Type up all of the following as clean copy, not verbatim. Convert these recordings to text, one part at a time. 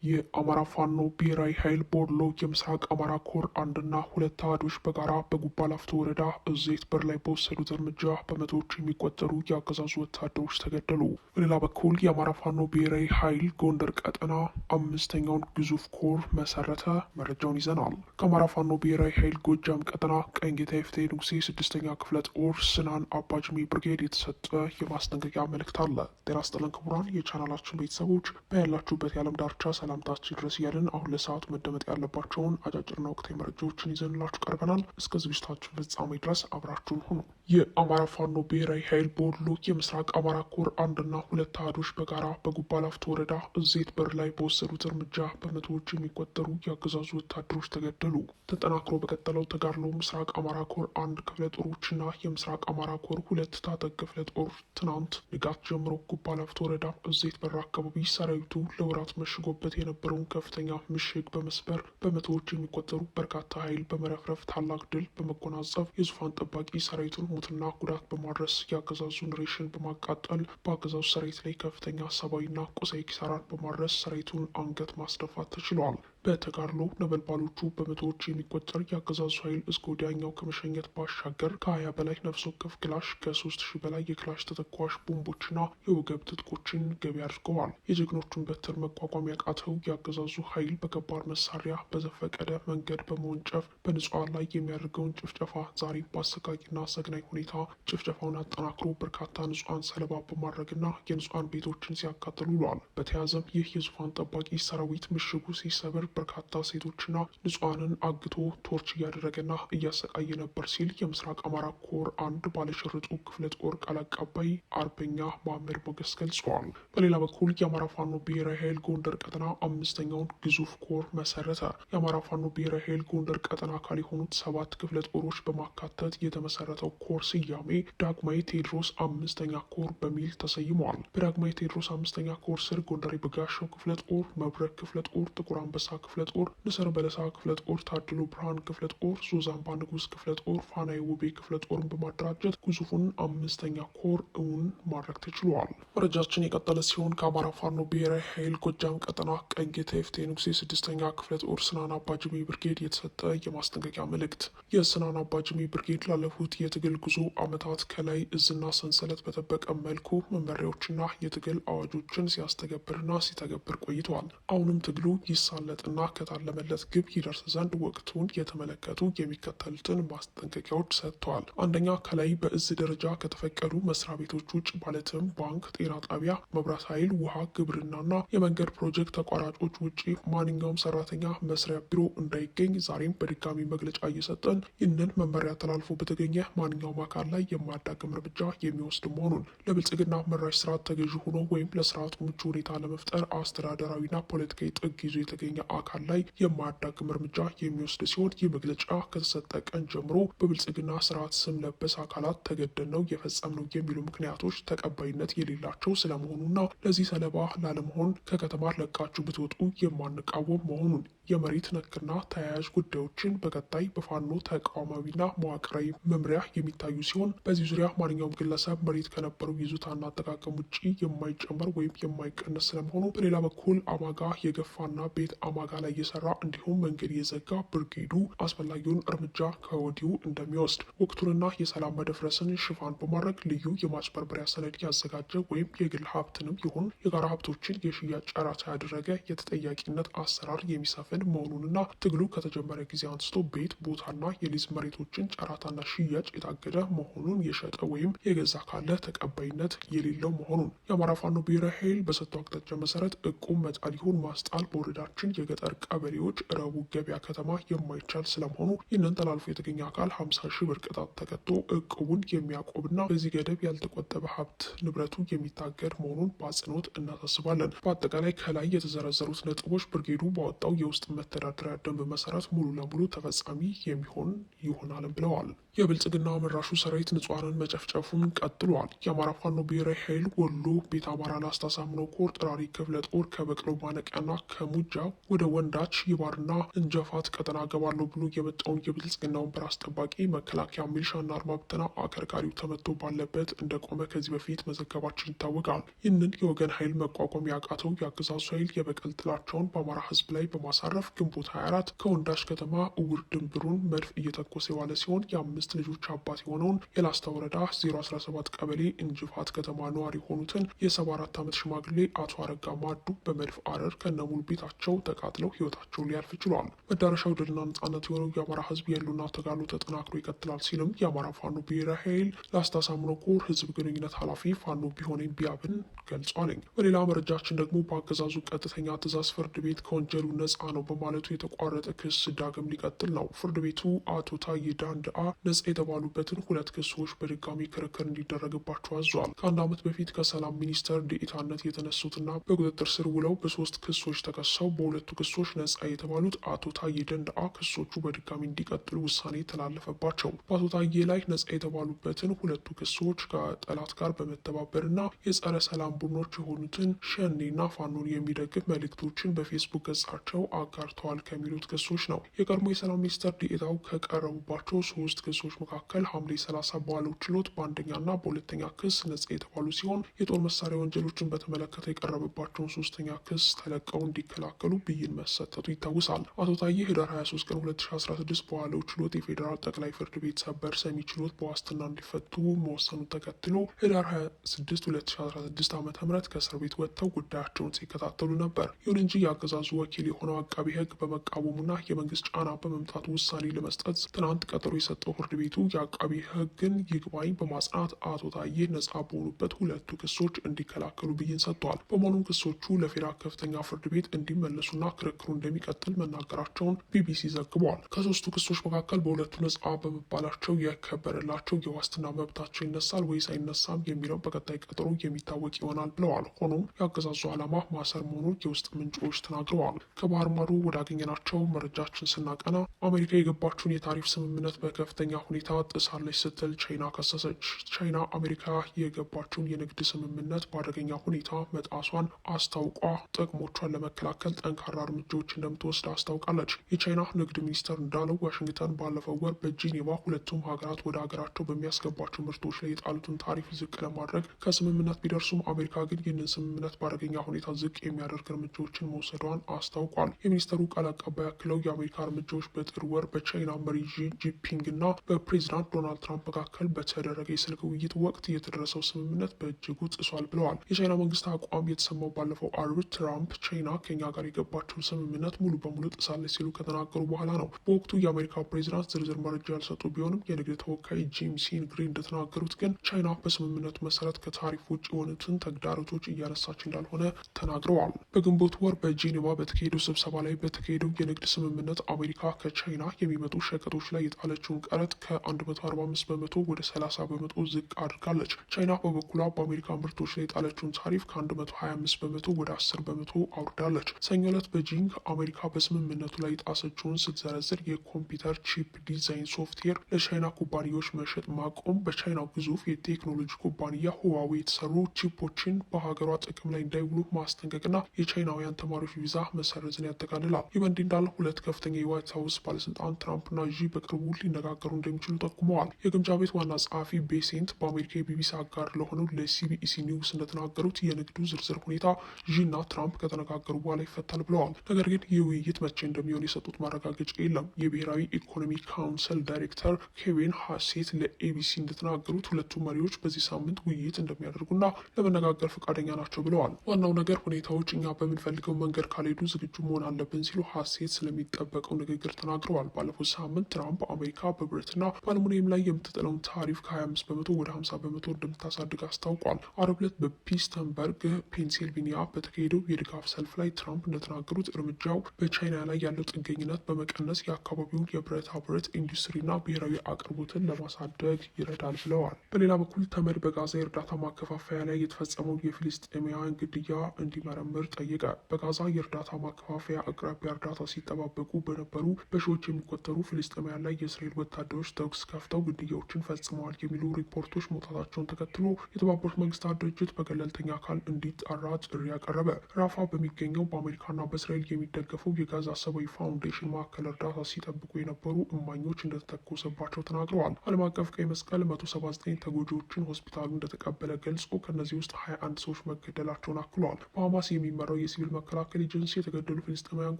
የአማራ ፋኖ ብሔራዊ ኃይል በወሎ የምስራቅ አማራ ኮር አንድና ሁለት አሃዶች በጋራ በጉባ ላፍቶ ወረዳ እዜት በር ላይ በወሰዱት እርምጃ በመቶዎች የሚቆጠሩ የአገዛዙ ወታደሮች ተገደሉ። በሌላ በኩል የአማራ ፋኖ ብሔራዊ ኃይል ጎንደር ቀጠና አምስተኛውን ግዙፍ ኮር መሰረተ። መረጃውን ይዘናል። ከአማራ ፋኖ ብሔራዊ ኃይል ጎጃም ቀጠና ቀኝጌታ የፍትሄ ንጉሴ ስድስተኛ ክፍለ ጦር ስናን አባጅሜ ብርጌድ የተሰጠ የማስጠንቀቂያ መልእክት አለ። ጤና ይስጥልን ክቡራን የቻናላችን ቤተሰቦች በያላችሁበት የዓለም ዳርቻ ሰላምታችን ድረስ እያልን አሁን ለሰዓቱ መደመጥ ያለባቸውን አጫጭርና ወቅታዊ መረጃዎችን ይዘንላችሁ ቀርበናል። እስከ ዝግጅታችን ፍጻሜ ድረስ አብራችሁን ሁኑ። የአማራ ፋኖ ብሔራዊ ኃይል በወሎ የምስራቅ አማራ ኮር አንድና ሁለት አሃዶች በጋራ በጉባ ላፍቶ ወረዳ እዜት በር ላይ በወሰዱት እርምጃ በመቶዎች የሚቆጠሩ የአገዛዙ ወታደሮች ተገደሉ። ተጠናክሮ በቀጠለው ተጋድሎ ምስራቅ አማራ ኮር አንድ ክፍለ ጦሮችና የምስራቅ አማራ ኮር ሁለት ታጠቅ ክፍለ ጦር ትናንት ንጋት ጀምሮ ጉባ ላፍቶ ወረዳ እዜት በር አካባቢ ሰራዊቱ ለወራት መሽጎበት የነበረውን ከፍተኛ ምሽግ በመስበር በመቶዎች የሚቆጠሩ በርካታ ኃይል በመረፍረፍ ታላቅ ድል በመጎናጸፍ የዙፋን ጠባቂ ሰራዊቱን ሙትና ጉዳት በማድረስ የአገዛዙን ሬሽን በማቃጠል በአገዛዙ ሰራዊት ላይ ከፍተኛ ሰብአዊና ቁሳዊ ኪሳራን በማድረስ ሰራዊቱን አንገት ማስደፋት ተችሏል። በተጋድሎ ነበልባሎቹ በመቶዎች የሚቆጠር የአገዛዙ ኃይል እስከ ወዲያኛው ከመሸኘት ባሻገር ከ20 በላይ ነፍስ ወከፍ ክላሽ ከ3000 በላይ የክላሽ ተተኳሽ ቦምቦችና የወገብ ትጥቆችን ገቢ አድርገዋል። የጀግኖቹን በትር መቋቋም ያቃተው የአገዛዙ ኃይል በከባድ መሳሪያ በዘፈቀደ መንገድ በመወንጨፍ በንጹሐን ላይ የሚያደርገውን ጭፍጨፋ ዛሬ በአሰቃቂና አሰግናኝ ሁኔታ ጭፍጨፋውን አጠናክሮ በርካታ ንጹሐን ሰለባ በማድረግና የንጹሐን ቤቶችን ሲያቃጥሉ ውለዋል። በተያያዘም ይህ የዙፋን ጠባቂ ሰራዊት ምሽጉ ሲሰብር በርካታ ሴቶችና ንጹሐንን አግቶ ቶርች እያደረገና እያሰቃየ ነበር ሲል የምስራቅ አማራ ኮር አንድ ባለሽርጡ ክፍለ ጦር ቃል አቀባይ አርበኛ መሐመድ ሞገስ ገልጸዋል። በሌላ በኩል የአማራ ፋኖ ብሔራዊ ኃይል ጎንደር ቀጠና አምስተኛውን ግዙፍ ኮር መሰረተ። የአማራ ፋኖ ብሔራዊ ኃይል ጎንደር ቀጠና አካል የሆኑት 7 ክፍለ ጦሮች በማካተት የተመሰረተው ኮር ስያሜ ዳግማዊ ቴዎድሮስ አምስተኛ ኮር በሚል ተሰይመዋል። በዳግማዊ ቴዎድሮስ አምስተኛ ኮር ስር ጎንደር በጋሻው ክፍለ ጦር፣ መብረቅ ክፍለ ጦር፣ ጥቁር አንበሳ ክፍለ ጦር፣ ንስር በለሳ ክፍለ ጦር፣ ታድሎ ብርሃን ክፍለ ጦር፣ ዞዛምባ ንጉስ ክፍለ ጦር፣ ፋናይ ውቤ ክፍለ ጦርን በማደራጀት ግዙፉን አምስተኛ ኮር እውን ማድረግ ተችሏል። መረጃችን የቀጠለ ሲሆን ከአማራ ፋኖ ብሔራዊ ኃይል ጎጃም ቀጠና ቀኝጌታ የፍትሄ ንጉሴ ስድስተኛ ክፍለ ጦር ስናን አባጅሜ ብርጌድ የተሰጠ የማስጠንቀቂያ መልእክት። የስናን አባጅሜ ብርጌድ ላለፉት የትግል ጉዞ ዓመታት ከላይ እዝና ሰንሰለት በጠበቀ መልኩ መመሪያዎችና የትግል አዋጆችን ሲያስተገብርና ሲተገብር ቆይተዋል። አሁንም ትግሉ ይሳለጥና ከታለመለት ግብ ይደርስ ዘንድ ወቅቱን የተመለከቱ የሚከተሉትን ማስጠንቀቂያዎች ሰጥተዋል። አንደኛ፣ ከላይ በእዝ ደረጃ ከተፈቀዱ መስሪያ ቤቶች ውጭ ማለትም ባንክ፣ ጤና ጣቢያ፣ መብራት ኃይል፣ ውሃ፣ ግብርናና የመንገድ ፕሮጀክት ተቋራጮች ውጭ ማንኛውም ሰራተኛ መስሪያ ቢሮ እንዳይገኝ ዛሬም በድጋሚ መግለጫ እየሰጠን ይህንን መመሪያ ተላልፎ በተገኘ ማንኛውም አካል ላይ የማያዳግም እርምጃ የሚወስድ መሆኑን፣ ለብልጽግና መራሽ ስርዓት ተገዥ ሆኖ ወይም ለስርዓቱ ምቹ ሁኔታ ለመፍጠር አስተዳደራዊና ፖለቲካዊ ጥግ ይዞ የተገኘ አካል ላይ የማያዳግም እርምጃ የሚወስድ ሲሆን ይህ መግለጫ ከተሰጠ ቀን ጀምሮ በብልጽግና ስርዓት ስም ለበስ አካላት ተገደን ነው የፈጸምነው የሚሉ ምክንያቶች ተቀባይነት የሌላቸው ስለመሆኑና ለዚህ ሰለባ ላለመሆን ከከተማ ለቃችሁ ብትወጡ የማንቃወም መሆኑን፣ የመሬት ነክና ተያያዥ ጉዳዮችን በቀጣይ በፋኖ ተቋማዊና መዋቅራዊ መምሪያ የሚታዩ ሲሆን በዚህ ዙሪያ ማንኛውም ግለሰብ መሬት ከነበረው ይዞታና አጠቃቀም ውጭ የማይጨመር ወይም የማይቀነስ ስለመሆኑ፣ በሌላ በኩል አማጋ የገፋና ቤት አማጋ ላይ የሰራ እንዲሁም መንገድ የዘጋ ብርጌዱ አስፈላጊውን እርምጃ ከወዲሁ እንደሚወስድ፣ ወቅቱንና የሰላም መደፍረስን ሽፋን በማድረግ ልዩ የማጭበርበሪያ ሰነድ ያዘጋጀ ወይም የግል ሀብትንም ይሁን የጋራ ሀብቶችን የሽያጭ ጨረታ ያደረገ የተጠያቂነት አሰራር የሚሰፍን መሆኑንና ትግሉ ከተጀመረ ጊዜ አንስቶ ቤት ቦታና የሊዝ መሬቶችን ጨረታና ሽያጭ የታገደ መሆኑን፣ የሸጠ ወይም የገዛ ካለ ተቀባይነት የሌለው መሆኑን፣ የአማራ ፋኖ ብሔራዊ ኃይል በሰጠው አቅጣጫ መሰረት እቁብ መጣል ይሁን ማስጣል በወረዳችን የገጠር ቀበሌዎች ረቡ ገበያ ከተማ የማይቻል ስለመሆኑ ይህንን ተላልፎ የተገኘ አካል 50 ሺህ ብር ቅጣት ተቀጥቶ እቅቡን የሚያቆምና በዚህ ገደብ ያልተቆጠበ ሀብት ንብረቱ የሚታገድ መሆኑን በአጽንኦት እናሳስባለን። በአጠቃላይ ከላይ የተዘረዘሩት ነጥቦች ብርጌዱ ባወጣው የውስጥ መተዳደሪያ ደንብ መሰረት ሙሉ ለሙሉ ተፈጻሚ የሚሆን ይሆናልም ብለዋል። የብልጽግና መራሹ ሰራዊት ንጹሐንን መጨፍጨፉን ቀጥሏል። የአማራ ፋኖ ብሔራዊ ኃይል ወሎ ቤት አማራ ላስታ ሳምነው ኮር ጥራሪ ክፍለ ጦር ከበቅሎ ማነቂያና ከሙጃ ወደ ወንዳች ይባርና እንጀፋት ቀጠና ገባለሁ ብሎ የመጣውን የብልጽግናውን በር አስጠባቂ መከላከያ ሚሊሻና አድማ ብተና አከርካሪው ተመቶ ባለበት እንደቆመ ከዚህ በፊት መዘገባችን ይታወቃል። ይህንን የወገን ኃይል መቋቋም ያቃተው የአገዛዙ ኃይል የበቀል ጥላቸውን በአማራ ህዝብ ላይ በማሳረፍ ግንቦት 24 ከወንዳች ከተማ እውር ድንብሩን መድፍ እየተኮሰ የዋለ ሲሆን የ5 ልጆች አባት የሆነውን የላስታ ወረዳ 017 ቀበሌ እንጅፋት ከተማ ነዋሪ የሆኑትን የ74 ዓመት ሽማግሌ አቶ አረጋ ማዱ በመድፍ አረር ከነሙሉ ቤታቸው ተቃጥለው ህይወታቸው ሊያልፍ ችሏል። መዳረሻው ድልና ነጻነት የሆነው የአማራ ህዝብ የህልውና ተጋድሎ ተጠናክሮ ይቀጥላል ሲልም የአማራ ፋኖ ብሔራዊ ኃይል ላስታ ሳምኖ ኮር ህዝብ ግንኙነት ኃላፊ ፋኖ ቢሆነኝ ቢያብን ገልጿል። በሌላ መረጃችን ደግሞ በአገዛዙ ቀጥተኛ ትእዛዝ ፍርድ ቤት ከወንጀሉ ነጻ ነው በማለቱ የተቋረጠ ክስ ዳግም ሊቀጥል ነው። ፍርድ ቤቱ አቶ ታዬ ዳንዳአ ነጻ የተባሉበትን 2 ክሶች በድጋሚ ክርክር እንዲደረግባቸው አዟል። ከ1 ዓመት በፊት ከሰላም ሚኒስተር ዴኤታነት የተነሱትና በቁጥጥር ስር ውለው በ3 ክሶች ተከሰው በ2ቱ ክሶች ነጻ የተባሉት አቶ ታዬ ደንዳአ ክሶቹ በድጋሚ እንዲቀጥሉ ውሳኔ ተላለፈባቸው። በአቶ ታዬ ላይ ነጻ የተባሉበትን 2ቱ ክሶች ከጠላት ጋር በመተባበርና የጸረ ሰላም ቡድኖች የሆኑትን ሸኔና ፋኖን የሚደግፍ መልእክቶችን በፌስቡክ ገጻቸው አጋርተዋል ከሚሉት ክሶች ነው። የቀድሞ የሰላም ሚኒስተር ዴኤታው ከቀረቡባቸው 3 ክሶች መካከል ሐምሌ 30 በዋለው ችሎት በአንደኛና በሁለተኛ ክስ ነጻ የተባሉ ሲሆን የጦር መሳሪያ ወንጀሎችን በተመለከተ የቀረበባቸውን 3ኛ ክስ ተለቀው እንዲከላከሉ ብይን መሰጠቱ ይታወሳል። አቶ ታዬ ህዳር 23 ቀን 2016 በዋለው ችሎት የፌዴራል ጠቅላይ ፍርድ ቤት ሰበር ሰሚ ችሎት በዋስትና እንዲፈቱ መወሰኑን ተከትሎ ህዳር 26 2016 ዓ.ም ከእስር ቤት ወጥተው ጉዳያቸውን ሲከታተሉ ነበር። ይሁን እንጂ የአገዛዙ ወኪል የሆነው አቃቢ ህግ በመቃወሙና የመንግስት ጫና በመምጣቱ ውሳኔ ለመስጠት ትናንት ቀጠሮ የሰጠው ፍርድ ቤቱ የአቃቢ ህግን ይግባኝ በማጽናት አቶ ታዬ ነጻ በሆኑበት 2ቱ ክሶች እንዲከላከሉ ብይን ሰጥቷል። በመሆኑም ክሶቹ ለፌዴራል ከፍተኛ ፍርድ ቤት እንዲመለሱና ክርክሩ እንደሚቀጥል መናገራቸውን ቢቢሲ ዘግቧል። ከ3ቱ ክሶች መካከል በ2ቱ ነጻ በመባላቸው የከበረላቸው የዋስትና መብታቸው ይነሳል ወይስ አይነሳም የሚለው በቀጣይ ቀጠሮ የሚታወቅ ይሆናል ብለዋል። ሆኖም የአገዛዙ ዓላማ ማሰር መሆኑን የውስጥ ምንጮች ተናግረዋል። ከባህር ማዶ ወዳገኘናቸው መረጃችን ስናቀና አሜሪካ የገባችውን የታሪፍ ስምምነት በከፍተኛ ሁኔታ ጥሳለች ስትል ቻይና ከሰሰች። ቻይና አሜሪካ የገባችውን የንግድ ስምምነት በአደገኛ ሁኔታ መጣሷን አስታውቋ ጥቅሞቿን ለመከላከል ጠንካራ እርምጃዎች እንደምትወስድ አስታውቃለች። የቻይና ንግድ ሚኒስቴር እንዳለው ዋሽንግተን ባለፈው ወር በጄኔቫ ሁለቱም ሀገራት ወደ ሀገራቸው በሚያስገባቸው ምርቶች ላይ የጣሉትን ታሪፍ ዝቅ ለማድረግ ከስምምነት ቢደርሱም አሜሪካ ግን ይህንን ስምምነት በአደገኛ ሁኔታ ዝቅ የሚያደርግ እርምጃዎችን መውሰዷን አስታውቋል። የሚኒስተሩ ቃል አቀባይ አክለው የአሜሪካ እርምጃዎች በጥር ወር በቻይና መሪ ዢ ጂንፒንግ እና በፕሬዚዳንት ዶናልድ ትራምፕ መካከል በተደረገ የስልክ ውይይት ወቅት የተደረሰው ስምምነት በእጅጉ ጥሷል ብለዋል። የቻይና መንግስት አቋም የተሰማው ባለፈው አርብ ትራምፕ ቻይና ከኛ ጋር የገባቸውን ስምምነት ሙሉ በሙሉ ጥሳለች ሲሉ ከተናገሩ በኋላ ነው። በወቅቱ የአሜሪካ ፕሬዚዳንት ዝርዝር መረጃ ያልሰጡ ቢሆንም የንግድ ተወካይ ጂም ሲን ግሪ እንደተናገሩት ግን ቻይና በስምምነቱ መሰረት ከታሪፍ ውጭ የሆኑትን ተግዳሮቶች እያነሳች እንዳልሆነ ተናግረዋል። በግንቦት ወር በጄኔቫ በተካሄደው ስብሰባ ላይ በተካሄደው የንግድ ስምምነት አሜሪካ ከቻይና የሚመጡ ሸቀጦች ላይ የጣለችውን ቀረጥ ከ145 በመቶ ወደ 30 በመቶ ዝቅ አድርጋለች። ቻይና በበኩሏ በአሜሪካ ምርቶች ላይ የጣለችውን ታሪፍ ከ125 በመቶ ወደ 10 በመቶ አውርዳለች። ሰኞ ዕለት በጂንግ አሜሪካ በስምምነቱ ላይ የጣሰችውን ስትዘረዝር የኮምፒውተር ቺፕ ዲዛይን ሶፍትዌር ለቻይና ኩባንያዎች መሸጥ ማቆም፣ በቻይና ግዙፍ የቴክኖሎጂ ኩባንያ ሁዋዌ የተሰሩ ቺፖችን በሀገሯ ጥቅም ላይ እንዳይውሉ ማስጠንቀቅና የቻይናውያን ተማሪዎች ቪዛ መሰረዝን ያጠቃልላል። ይህ በእንዲህ እንዳለ 2 ከፍተኛ የዋይት ሀውስ ባለስልጣን ትራምፕና ዢ በቅርቡ ሊነጋገሩ እንደሚችሉ ጠቁመዋል። የግምጃ ቤት ዋና ጸሐፊ ቤሴንት በአሜሪካ የቢቢሲ አጋር ለሆነው ለሲቢኢሲ ኒውስ እንደተናገሩት የንግዱ ዝርዝር ሁኔታ ዢና ትራምፕ ከተነጋገሩ በኋላ ይፈታል ብለዋል። ነገር ግን ይህ ውይይት መቼ እንደሚሆን የሰጡት ማረጋገጫ የለም። የብሔራዊ ኢኮኖሚ ካውንስል ዳይሬክተር ኬቪን ሃሴት ለኤቢሲ እንደተናገሩት ሁለቱ መሪዎች በዚህ ሳምንት ውይይት እንደሚያደርጉና ለመነጋገር ፈቃደኛ ናቸው ብለዋል። ዋናው ነገር ሁኔታዎች እኛ በምንፈልገው መንገድ ካልሄዱ ዝግጁ መሆን አለብን ሲሉ ሃሴት ስለሚጠበቀው ንግግር ተናግረዋል። ባለፉት ሳምንት ትራምፕ አሜሪካ በብረትና በአልሙኒየም ላይ የምትጥለውን ታሪፍ ከ25 በመቶ ወደ 50 በመቶ እንደምታሳድግ አስታውቋል። አርብ ዕለት በፒተስበርግ ፔንሲልቬኒያ በተካሄደው የድጋፍ ሰልፍ ላይ ትራምፕ እንደተናገሩት እርምጃው በቻይና ላይ ያለው ጥገኝነት በመቀነስ የአካባቢውን የብረታ ብረት ኢንዱስትሪና ብሔራዊ አቅርቦትን ለማሳደግ ይረዳል ብለዋል። በሌላ በኩል ተመድ በጋዛ የእርዳታ ማከፋፈያ ላይ የተፈጸመው የፍልስጤማውያን ግድያ እንዲመረምር ጠየቀ። በጋዛ የእርዳታ ማከፋፈያ አቅራቢያ እርዳታ ሲጠባበቁ በነበሩ በሺዎች የሚቆጠሩ ፍልስጤማውያን ላይ የእስራኤል ወታደሮች ተኩስ ከፍተው ግድያዎችን ፈጽመዋል የሚሉ ሪፖርቶች መውጣታቸውን ተከትሎ የተባበሩት መንግስታት ድርጅት በገለልተኛ አካል እንዲጣራ ጥሪ ያቀረበ። ራፋ በሚገኘው በአሜሪካና በእስራኤል በእስራኤል የሚደገፈው የጋዛ ሰብአዊ ፋውንዴሽን ማዕከል እርዳታ ሲጠብቁ የነበሩ እማኞች እንደተተኮሰባቸው ተናግረዋል። ዓለም አቀፍ ቀይ መስቀል 179 ተጎጂዎችን ሆስፒታሉ እንደተቀበለ ገልጾ ከእነዚህ ውስጥ 21 ሰዎች መገደላቸውን አክሏል። በሐማስ የሚመራው የሲቪል መከላከል ኤጀንሲ የተገደሉ ፍልስጤማውያን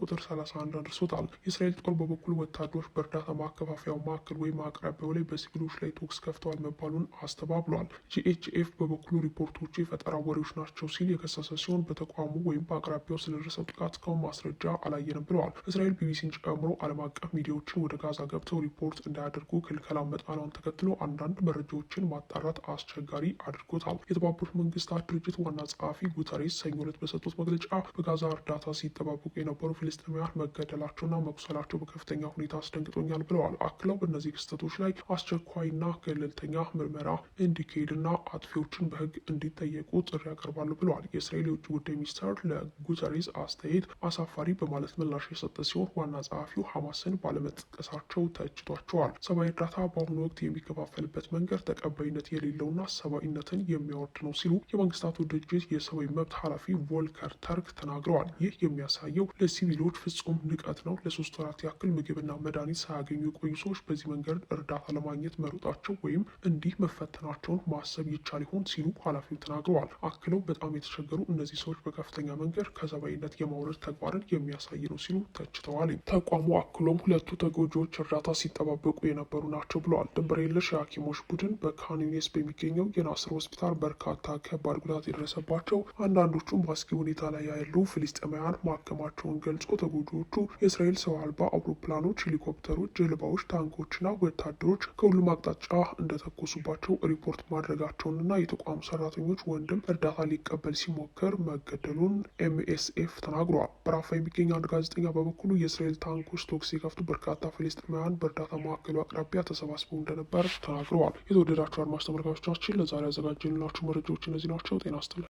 ቁጥር 31 አድርሶታል። የእስራኤል ጦር በበኩሉ ወታደሮች በእርዳታ ማከፋፈያው ማዕከል ወይም አቅራቢያው ላይ በሲቪሎች ላይ ተኩስ ከፍተዋል መባሉን አስተባብሏል። ጂኤችኤፍ በበኩሉ ሪፖርቶቹ የፈጠራ ወሬዎች ናቸው ሲል የከሰሰ ሲሆን በተቋሙ ወይም በአቅራቢያው ስለደረሰው ጥቃት እስካሁን ማስረጃ አላየንም ብለዋል። እስራኤል ቢቢሲን ጨምሮ ዓለም አቀፍ ሚዲያዎችን ወደ ጋዛ ገብተው ሪፖርት እንዳያደርጉ ክልከላ መጣሏን ተከትሎ አንዳንድ መረጃዎችን ማጣራት አስቸጋሪ አድርጎታል። የተባበሩት መንግስታት ድርጅት ዋና ጸሐፊ ጉተሬስ ሰኞ ዕለት በሰጡት መግለጫ በጋዛ እርዳታ ሲጠባበቁ የነበሩ ፍልስጤማውያን መገደላቸውና መቁሰላቸው በከፍተኛ ሁኔታ አስደንግጦኛል ብለዋል። አክለው በእነዚህ ክስተቶች ላይ አስቸኳይና ገለልተኛ ምርመራ እንዲካሄድና አጥፊዎችን በሕግ እንዲጠየቁ ጥሪ ያቀርባሉ ብለዋል። የእስራኤል የውጭ ጉዳይ ሚኒስቴር ለጉተሬስ አስተያየት አሳፋሪ በማለት ምላሽ የሰጠ ሲሆን ዋና ጸሐፊው ሐማስን ባለመጥቀሳቸው ተችቷቸዋል። ሰብአዊ እርዳታ በአሁኑ ወቅት የሚከፋፈልበት መንገድ ተቀባይነት የሌለውና ሰብአዊነትን የሚያወርድ ነው ሲሉ የመንግስታቱ ድርጅት የሰብአዊ መብት ኃላፊ ቮልከር ተርክ ተናግረዋል። ይህ የሚያሳየው ለሲቪሎች ፍጹም ንቀት ነው። ለ3 ወራት ያክል ምግብና መድኃኒት ሳያገኙ የቆዩ ሰዎች በዚህ መንገድ እርዳታ ለማግኘት መሮጣቸው ወይም እንዲህ መፈተናቸውን ማሰብ ይቻል ይሆን ሲሉ ኃላፊው ተናግረዋል። አክለው በጣም የተቸገሩ እነዚህ ሰዎች በከፍተኛ መንገድ ከሰብአዊነት የማውረድ ተግባርን የሚያሳይ ነው ሲሉ ተችተዋል። ተቋሙ አክሎም ሁለቱ ተጎጂዎች እርዳታ ሲጠባበቁ የነበሩ ናቸው ብለዋል። ድንበር የለሽ የሐኪሞች ቡድን በካን ዩኒስ በሚገኘው የናስር ሆስፒታል በርካታ ከባድ ጉዳት የደረሰባቸው አንዳንዶቹም በአስጊ ሁኔታ ላይ ያሉ ፍልስጤማውያን ማከማቸውን ገልጾ ተጎጂዎቹ የእስራኤል ሰው አልባ አውሮፕላኖች፣ ሄሊኮፕተሮች፣ ጀልባዎች፣ ታንኮችና ወታደሮች ከሁሉም አቅጣጫ እንደተኮሱባቸው ሪፖርት ማድረጋቸውንና የተቋሙ ሰራተኞች ወንድም እርዳታ ሊቀበል ሲሞክር መገደሉን ኤምኤስኤፍ ተናግረዋል። በራፋ የሚገኝ አንድ ጋዜጠኛ በበኩሉ የእስራኤል ታንኮች ተኩስ ሲከፍቱ በርካታ ፍልስጤማውያን በእርዳታ ማዕከሉ አቅራቢያ ተሰባስበው እንደነበር ተናግረዋል። የተወደዳቸው አድማጭ ተመልካቾቻችን ለዛሬ ያዘጋጀንላችሁ መረጃዎች እነዚህ ናቸው። ጤና ይስጥልን።